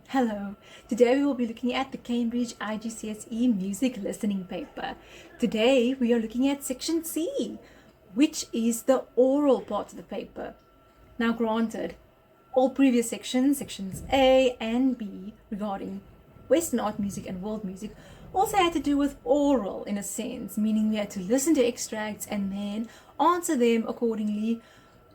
Hello, today we will be looking at the Cambridge IGCSE music listening paper. Today we are looking at section C, which is the oral part of the paper. Now granted, all previous sections A and B regarding Western art music and world music also had to do with oral in a sense, meaning we had to listen to extracts and then answer them accordingly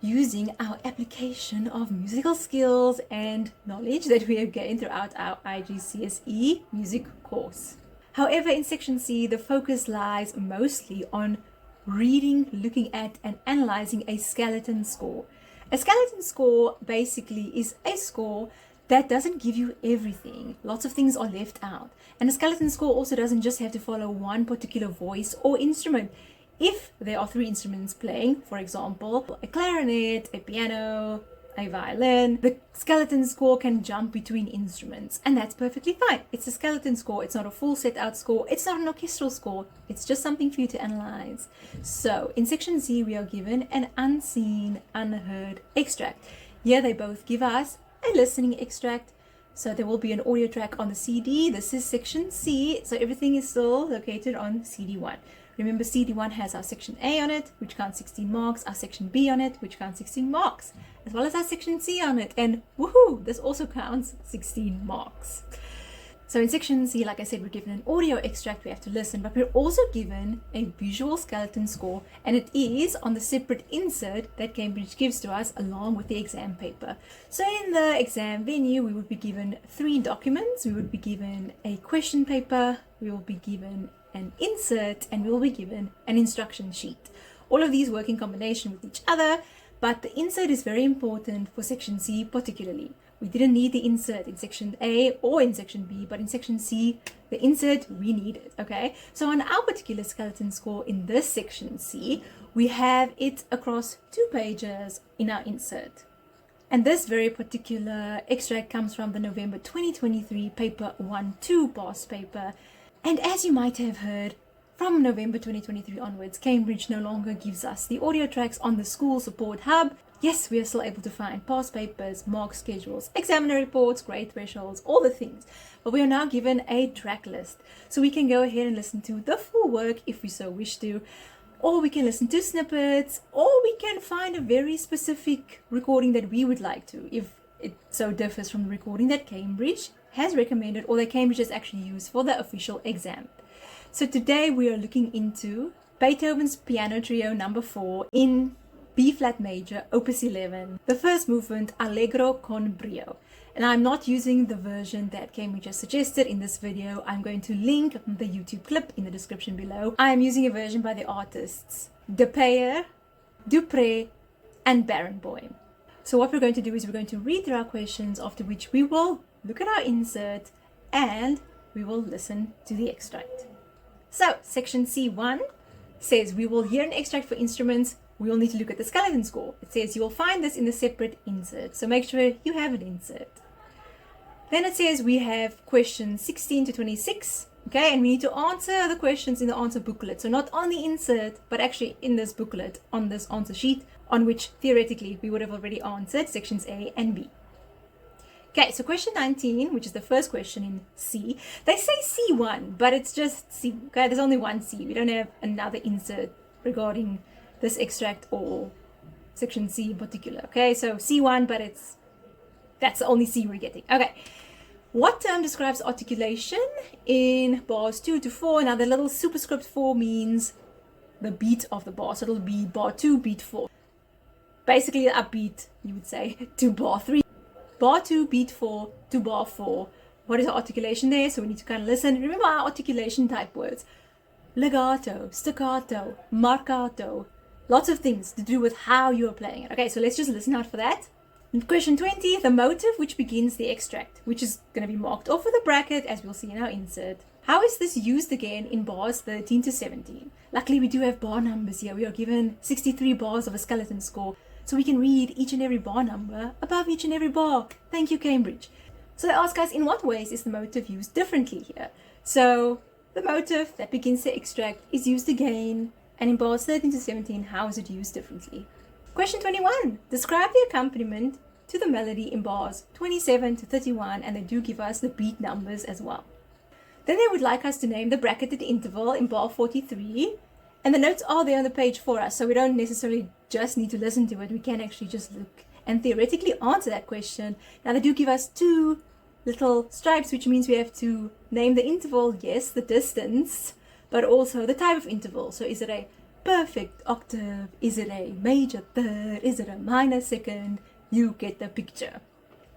using our application of musical skills and knowledge that we have gained throughout our IGCSE music course. However, in section C, the focus lies mostly on reading, looking at, and analyzing a skeleton score. A skeleton score basically is a score that doesn't give you everything. Lots of things are left out. And a skeleton score also doesn't just have to follow one particular voice or instrument. If there are three instruments playing, for example, a clarinet, a piano, a violin, the skeleton score can jump between instruments, and that's perfectly fine. It's a skeleton score. It's not a full set out score. It's not an orchestral score. It's just something for you to analyze. So in section C, we are given an unseen, unheard extract. Here they both give us a listening extract. So there will be an audio track on the CD. This is section C, so everything is still located on CD1. Remember, CD1 has our section A on it, which counts 16 marks, our section B on it, which counts 16 marks, as well as our section C on it. And woohoo, this also counts 16 marks. So in section C, like I said, we're given an audio extract, we have to listen, but we're also given a visual skeleton score, and it is on the separate insert that Cambridge gives to us along with the exam paper. So in the exam venue, we would be given 3 documents. We would be given a question paper, we will be given an insert, and we will be given an instruction sheet. All of these work in combination with each other, but the insert is very important for section C particularly. We didn't need the insert in section A or in section B, but in section C, the insert we need it, okay? So on our particular skeleton score in this section C, we have it across 2 pages in our insert. And this very particular extract comes from the November 2023 paper 1-2 past paper. And as you might have heard, from November 2023 onwards, Cambridge no longer gives us the audio tracks on the school support hub. Yes, we are still able to find past papers, mark schedules, examiner reports, grade thresholds, all the things. But we are now given a track list. So we can go ahead and listen to the full work if we so wish to, or we can listen to snippets, or we can find a very specific recording that we would like to, if it so differs from the recording that Cambridge has recommended or that Cambridge has actually used for the official exam. So today we are looking into Beethoven's Piano Trio number 4 in B flat major, opus 11, the first movement, Allegro con brio. And I'm not using the version that Cambridge has suggested in this video. I'm going to link the YouTube clip in the description below. I am using a version by the artists De Peyer, Dupré, and Barenboim. So what we're going to do is we're going to read through our questions, after which we will look at our insert and we will listen to the extract. So section C1 says we will hear an extract for instruments. We will need to look at the skeleton score. It says you will find this in the separate insert. So make sure you have an insert. Then it says we have questions 16 to 26. Okay, and we need to answer the questions in the answer booklet. So not on the insert, but actually in this booklet, on this answer sheet, on which theoretically we would have already answered sections A and B. Okay, so question 19, which is the first question in C, they say C1, but it's just C. Okay, there's only one C. We don't have another insert regarding this extract or section C in particular. Okay, so C1, but that's the only C we're getting. Okay, what term describes articulation in bars 2 to 4? Now the little superscript 4 means the beat of the bar, so it'll be bar 2, beat 4. Basically the upbeat, you would say, to bar 3. Bar 2, beat 4 to bar 4. What is our articulation there? So we need to kind of listen. Remember our articulation type words. Legato, staccato, marcato. Lots of things to do with how you are playing it. Okay, so let's just listen out for that. In question 20, the motive which begins the extract, which is going to be marked off with a bracket as we'll see in our insert. How is this used again in bars 13 to 17? Luckily we do have bar numbers here. We are given 63 bars of a skeleton score. So we can read each and every bar number above each and every bar. Thank you, Cambridge. So they ask us, in what ways is the motive used differently here? So the motive that begins the extract is used again, and in bars 13 to 17, how is it used differently? Question 21. Describe the accompaniment to the melody in bars 27 to 31, and they do give us the beat numbers as well. Then they would like us to name the bracketed interval in bar 43, and the notes are there on the page for us, so we don't necessarily just need to listen to it. We can actually just look and theoretically answer that question. Now they do give us two little stripes, which means we have to name the interval, yes, the distance, but also the type of interval. So is it a perfect octave? Is it a major third? Is it a minor second? You get the picture.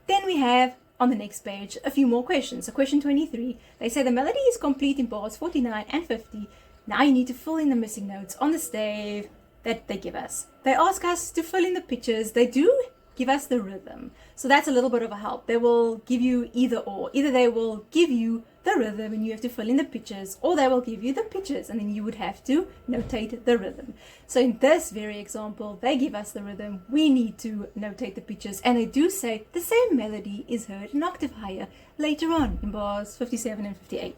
Then we have on the next page a few more questions. So question 23, they say the melody is complete in bars 49 and 50. Now you need to fill in the missing notes on the stave that they give us. They ask us to fill in the pitches. They do give us the rhythm. So that's a little bit of a help. They will give you either or. Either they will give you the rhythm and you have to fill in the pitches, or they will give you the pitches and then you would have to notate the rhythm. So in this very example, they give us the rhythm, we need to notate the pitches, and they do say the same melody is heard an octave higher later on in bars 57 and 58.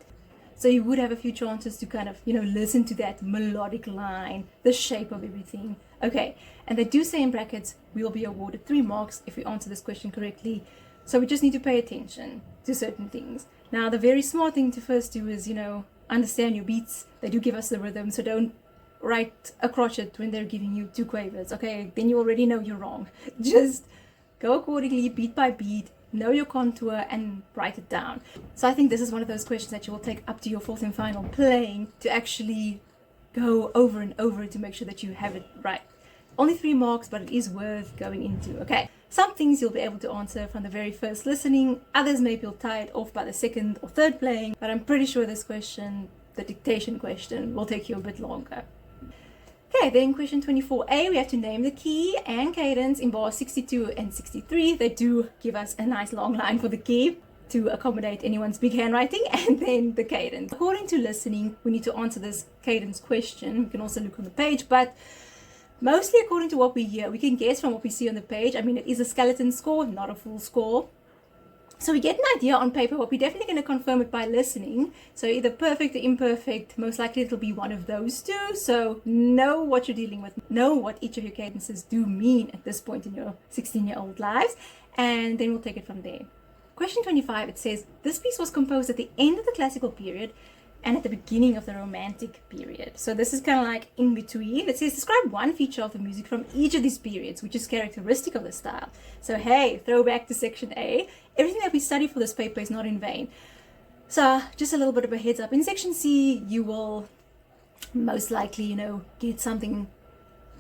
So you would have a few chances to kind of, listen to that melodic line, the shape of everything. Okay, and they do say in brackets, we will be awarded 3 marks if we answer this question correctly. So we just need to pay attention to certain things. Now, the very smart thing to first do is, understand your beats. They do give us the rhythm, so don't write a crotchet when they're giving you 2 quavers, okay? Then you already know you're wrong. Just go accordingly, beat by beat, know your contour, and write it down. So I think this is one of those questions that you will take up to your 4th and final playing to actually go over and over to make sure that you have it right. Only 3 marks, but it is worth going into, okay? Some things you'll be able to answer from the very first listening. Others maybe you'll tie it off by the 2nd or 3rd playing, but I'm pretty sure this question, the dictation question, will take you a bit longer. Okay, then question 24a, we have to name the key and cadence in bars 62 and 63. They do give us a nice long line for the key to accommodate anyone's big handwriting, and then the cadence. According to listening, we need to answer this cadence question. We can also look on the page, but mostly according to what we hear, we can guess from what we see on the page. I mean, it is a skeleton score, not a full score. So we get an idea on paper, but we're definitely going to confirm it by listening. So either perfect or imperfect, most likely it'll be one of those two. So know what you're dealing with, know what each of your cadences do mean at this point in your 16-year-old lives, and then we'll take it from there. Question 25, it says, this piece was composed at the end of the classical period and at the beginning of the romantic period. So this is kind of like in between. It says, describe one feature of the music from each of these periods, which is characteristic of the style. So hey, throwback to section A. Everything that we study for this paper is not in vain. So just a little bit of a heads up. In section C, you will most likely, get something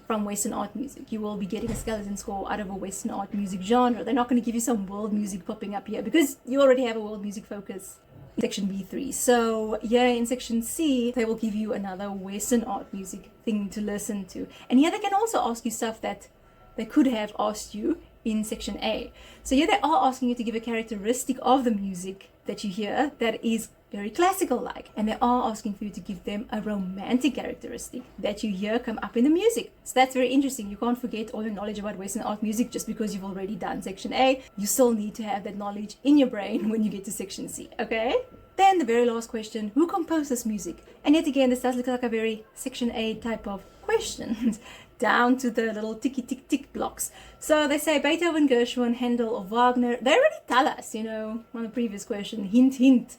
from Western art music. You will be getting a skeleton score out of a Western art music genre. They're not going to give you some world music popping up here because you already have a world music focus in section B3. So yeah, in section C, they will give you another Western art music thing to listen to. And here they can also ask you stuff that they could have asked you in section A. So here they are asking you to give a characteristic of the music that you hear that is very classical like, and they are asking for you to give them a romantic characteristic that you hear come up in the music. So that's very interesting. You can't forget all your knowledge about Western art music just because you've already done section A. You still need to have that knowledge in your brain when you get to section C, okay? Then the very last question, who composed this music? And yet again, this does look like a very section A type of question. Down to the little ticky tick tick blocks. So they say Beethoven, Gershwin, Handel, or Wagner. They already tell us, on the previous question, hint, hint,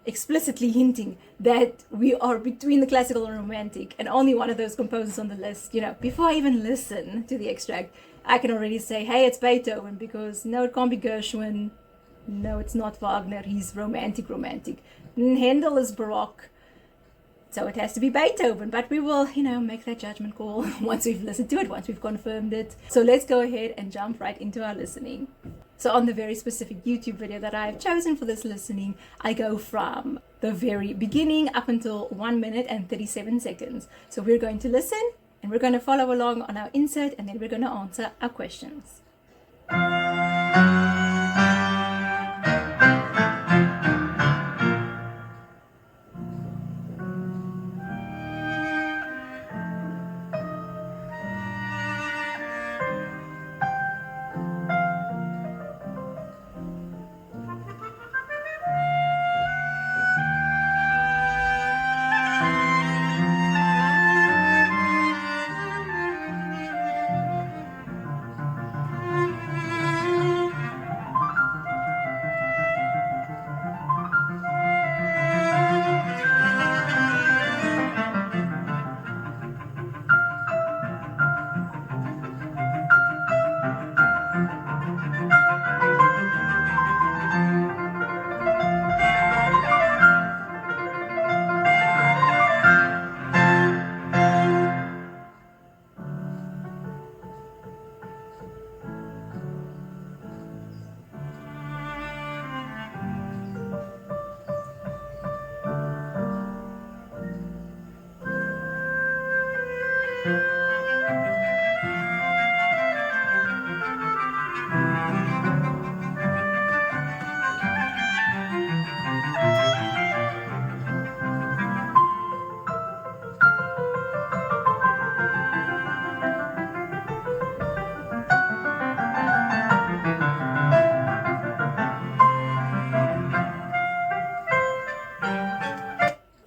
explicitly hinting that we are between the classical and romantic, and only one of those composers on the list. Before I even listen to the extract, I can already say, hey, it's Beethoven, because no, it can't be Gershwin. No, it's not Wagner. He's romantic. Handel is Baroque. So it has to be Beethoven, but we will, make that judgment call once we've listened to it, once we've confirmed it. So let's go ahead and jump right into our listening. So on the very specific YouTube video that I've chosen for this listening, I go from the very beginning up until 1 minute and 37 seconds. So we're going to listen and we're going to follow along on our insert, and then we're going to answer our questions.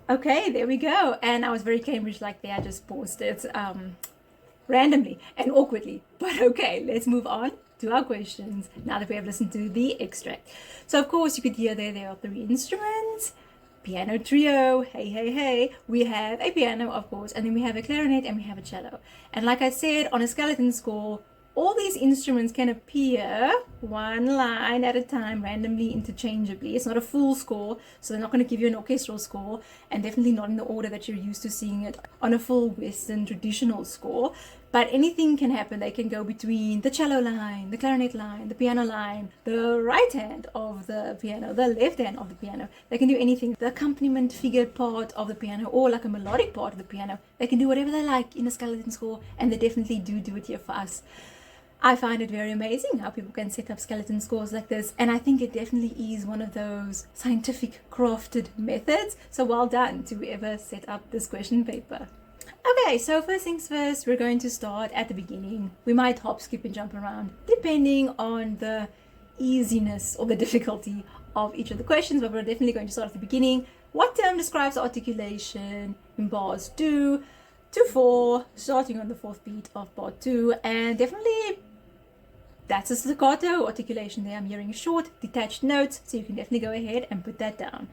Okay, there we go. And I was very Cambridge like there. I just paused it randomly and awkwardly. But okay, let's move on to our questions now that we have listened to the extract. So of course you could hear there are 3 instruments. Piano trio, hey, hey, hey. We have a piano, of course, and then we have a clarinet and we have a cello. And like I said, on a skeleton score, all these instruments can appear one line at a time, randomly, interchangeably. It's not a full score, so they're not going to give you an orchestral score, and definitely not in the order that you're used to seeing it on a full Western traditional score. But anything can happen. They can go between the cello line, the clarinet line, the piano line, the right hand of the piano, the left hand of the piano. They can do anything. The accompaniment figure part of the piano, or like a melodic part of the piano. They can do whatever they like in a skeleton score, and they definitely do it here for us. I find it very amazing how people can set up skeleton scores like this, and I think it definitely is one of those scientific crafted methods. So well done to whoever set up this question paper. Okay, so first things first, we're going to start at the beginning. We might hop, skip and jump around depending on the easiness or the difficulty of each of the questions, but we're definitely going to start at the beginning. What term describes articulation in bars 2 to 4, starting on the 4th beat of bar 2, and definitely that's a staccato articulation there. I'm hearing short, detached notes, so you can definitely go ahead and put that down.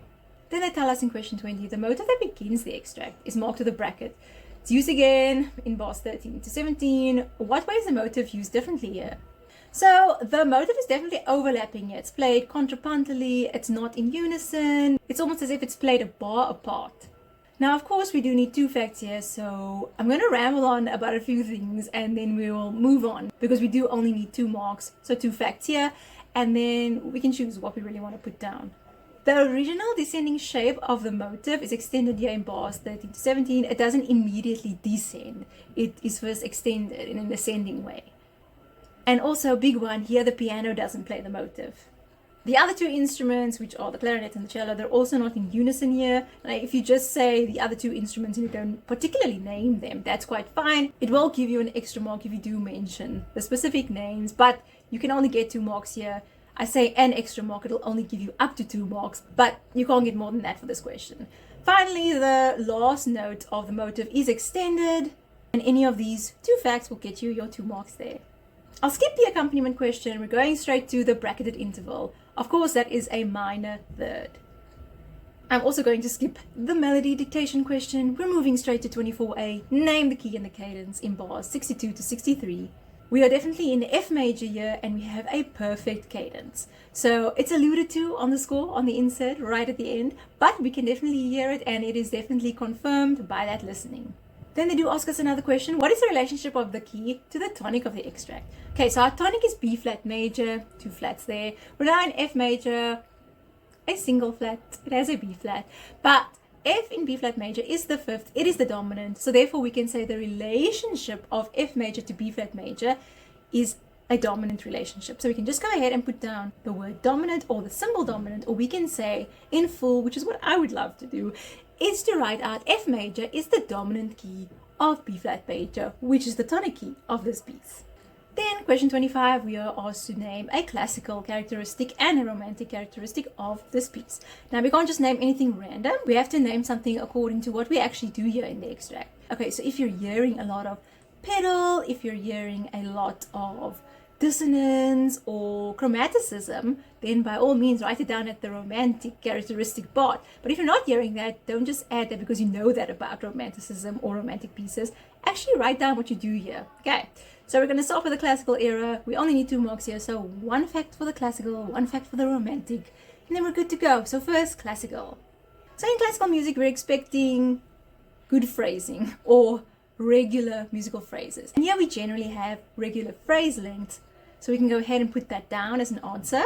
Then they tell us in question 20, the motive that begins the extract is marked with a bracket. It's used again in bars 13 to 17. What way is the motive used differently here? So the motive is definitely overlapping here. It's played contrapuntally, it's not in unison. It's almost as if it's played a bar apart. Now, of course, we do need 2 facts here, so I'm going to ramble on about a few things and then we will move on because we do only need 2 marks. So 2 facts here, and then we can choose what we really want to put down. The original descending shape of the motive is extended here in bars 13 to 17. It doesn't immediately descend. It is first extended in an ascending way. And also, big one, here the piano doesn't play the motive. The other 2 instruments, which are the clarinet and the cello, they're also not in unison here. Like if you just say the other 2 instruments and you don't particularly name them, that's quite fine. It will give you an extra mark if you do mention the specific names, but you can only get 2 marks here. I say an extra mark, it'll only give you up to 2 marks, but you can't get more than that for this question. Finally, the last note of the motive is extended, and any of these 2 facts will get you your 2 marks there. I'll skip the accompaniment question. We're going straight to the bracketed interval. Of course, that is a minor third. I'm also going to skip the melody dictation question. We're moving straight to 24A. Name the key and the cadence in bars 62 to 63. We are definitely in F major here, and we have a perfect cadence. So it's alluded to on the score, on the insert, right at the end, but we can definitely hear it, and it is definitely confirmed by that listening. Then they do ask us another question. What is the relationship of the key to the tonic of the extract? Okay, so our tonic is B flat major, 2 flats there. We're now in F major, a single flat. It has a B flat. But F in B flat major is the 5th. It is the dominant. So therefore we can say the relationship of F major to B flat major is a dominant relationship. So we can just go ahead and put down the word dominant or the symbol dominant, or we can say in full, which is what I would love to do, is to write out F major is the dominant key of B flat major, which is the tonic key of this piece. Then question 25, we are asked to name a classical characteristic and a romantic characteristic of this piece. Now we can't just name anything random, we have to name something according to what we actually do here in the extract. Okay, so if you're hearing a lot of pedal, if you're hearing a lot of dissonance or chromaticism, then by all means write it down at the romantic characteristic part. But if you're not hearing that, don't just add that because you know that about romanticism or romantic pieces. Actually write down what you do here. Okay, so we're going to start with the classical era. We only need 2 marks here, so 1 fact for the classical, 1 fact for the romantic, and then we're good to go. So first, classical. So in classical music, we're expecting good phrasing or regular musical phrases. And here we generally have regular phrase lengths, so we can go ahead and put that down as an answer.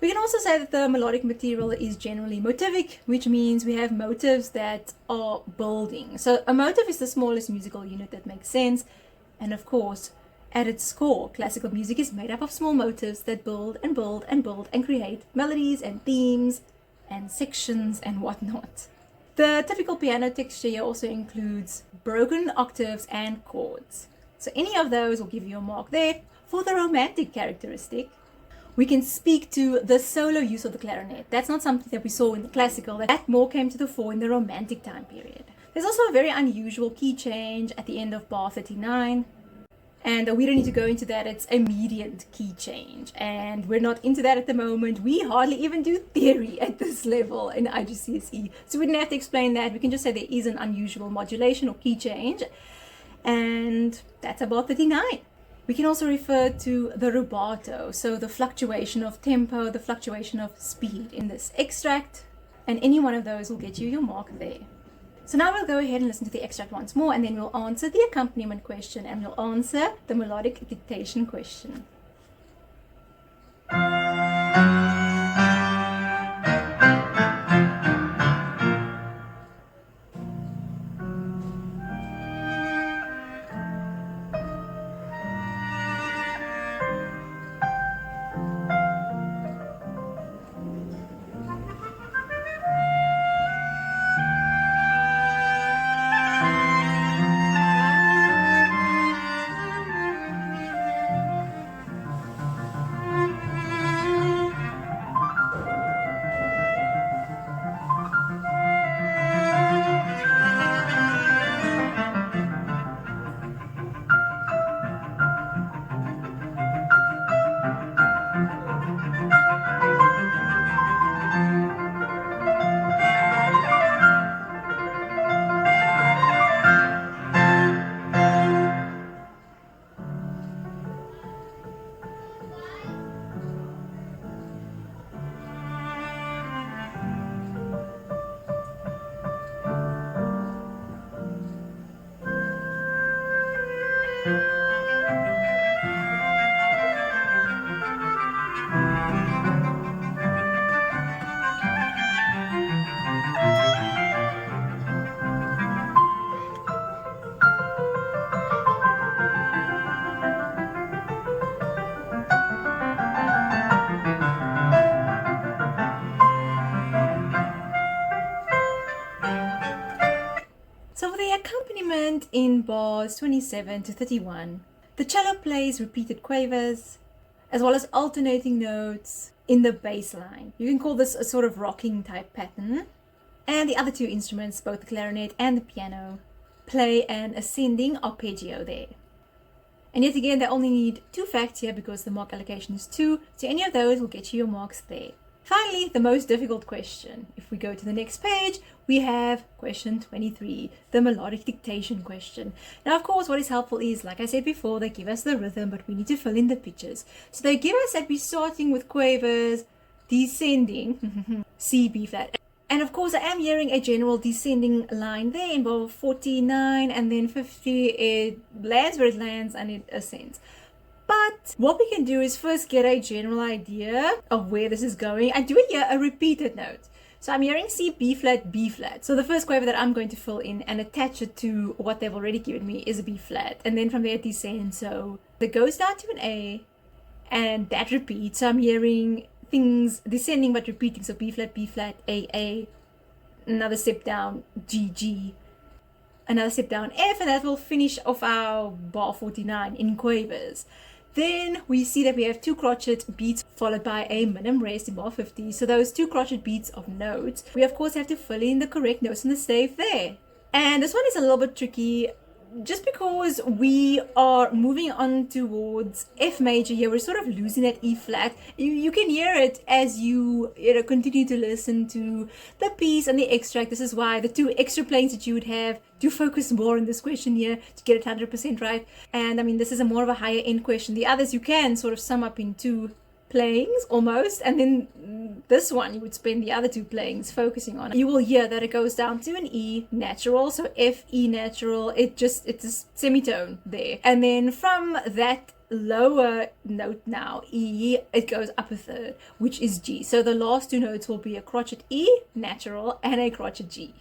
We can also say that the melodic material is generally motivic, which means we have motives that are building. So a motive is the smallest musical unit that makes sense. And of course, at its core, classical music is made up of small motives that build and build and build and create melodies and themes and sections and whatnot. The typical piano texture here also includes broken octaves and chords. So any of those will give you a mark there. For the romantic characteristic, we can speak to the solo use of the clarinet. That's not something that we saw in the classical. That more came to the fore in the romantic time period. There's also a very unusual key change at the end of bar 39. And we don't need to go into that. It's a mediant key change. And we're not into that at the moment. We hardly even do theory at this level in IGCSE. So we didn't have to explain that. We can just say there is an unusual modulation or key change. And that's about 39. We can also refer to the rubato, so the fluctuation of tempo, the fluctuation of speed in this extract, and any one of those will get you your mark there. So now we'll go ahead and listen to the extract once more, and then we'll answer the accompaniment question, and we'll answer the melodic dictation question. So for the accompaniment in bars 27 to 31, the cello plays repeated quavers, as well as alternating notes in the bass line. You can call this a sort of rocking type pattern. And the other two instruments, both the clarinet and the piano, play an ascending arpeggio there. And yet again, they only need 2 facts here because the mark allocation is 2, so any of those will get you your marks there. Finally, the most difficult question. If we go to the next page, we have question 23, the melodic dictation question. Now, of course, what is helpful is, like I said before, they give us the rhythm, but we need to fill in the pitches. So they give us that we're starting with quavers, descending, C, B flat. And of course, I am hearing a general descending line there in bar 49, and then 50, it lands where it lands and it ascends. But what we can do is first get a general idea of where this is going. I do hear a repeated note. So I'm hearing C, B flat, B flat. So the first quaver that I'm going to fill in and attach it to what they've already given me is a B flat. And then from there it descends. So it goes down to an A and that repeats. So I'm hearing things descending but repeating. So B flat, A, A. Another step down, G, G. Another step down, F. And that will finish off our bar 49 in quavers. Then we see that we have 2 crotchet beats followed by a minim rest in bar 50. So those 2 crotchet beats of notes, we of course have to fill in the correct notes in the stave there. And this one is a little bit tricky just because we are moving on towards F major here. We're sort of losing that E flat. You can hear it as you continue to listen to the piece and the extract. This is why the 2 extra playings that you would have to focus more on this question here to get it 100% right. And I mean, this is a more of a higher end question. The others you can sort of sum up in 2 playings almost, and then this one you would spend the other 2 playings focusing on. You will hear that it goes down to an E natural, so F, E natural, it's a semitone there. And then from that lower note now, E, it goes up a third, which is G. So the last 2 notes will be a crotchet E natural and a crotchet G.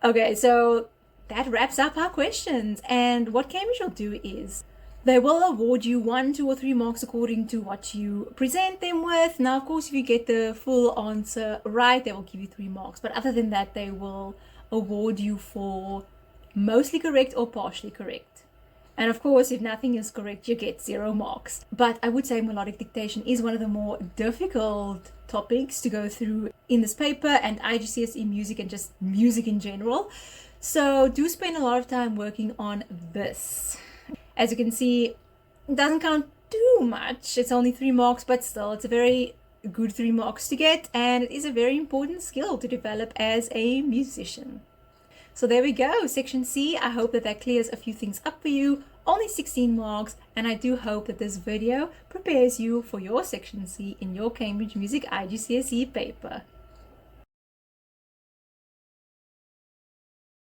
Okay, so that wraps up our questions, and what Cambridge will do is they will award you 1, 2, or 3 marks according to what you present them with. Now, of course, if you get the full answer right, they will give you 3 marks. But other than that, they will award you for mostly correct or partially correct. And of course, if nothing is correct, you get 0 marks. But I would say melodic dictation is one of the more difficult topics to go through in this paper, and IGCSE music and just music in general. So do spend a lot of time working on this. As you can see, it doesn't count too much. It's only 3 marks, but still, it's a very good 3 marks to get, and it is a very important skill to develop as a musician. So there we go, section C. I hope that clears a few things up for you. Only 16 marks, and I do hope that this video prepares you for your section C in your Cambridge Music IGCSE paper.